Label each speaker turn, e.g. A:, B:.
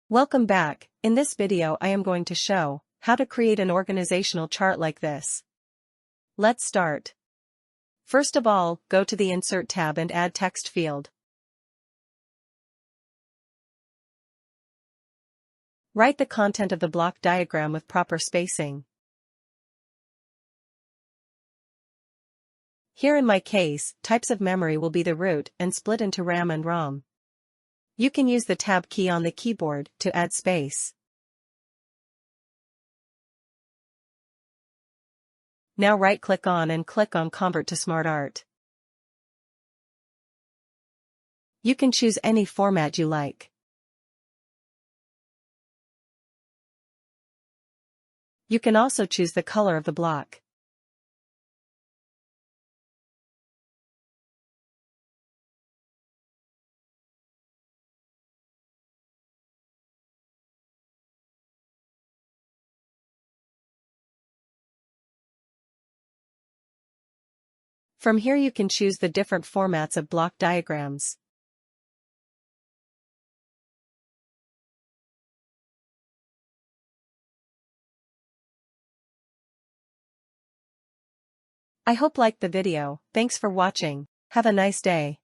A: Welcome back. In this video I am going to show how to create an organizational chart like this. Let's start. First of all, go to the Insert tab and add text field. Write the content of the block diagram with proper spacing. Here in my case, types of memory will be the root and split into RAM and ROM. You can use the Tab key on the keyboard to add space. Now right-click on and click on Convert to SmartArt. You can choose any format you like. You can also choose the color of the block. From here you can choose the different formats of block diagrams. I hope you liked the video. Thanks for watching. Have a nice day.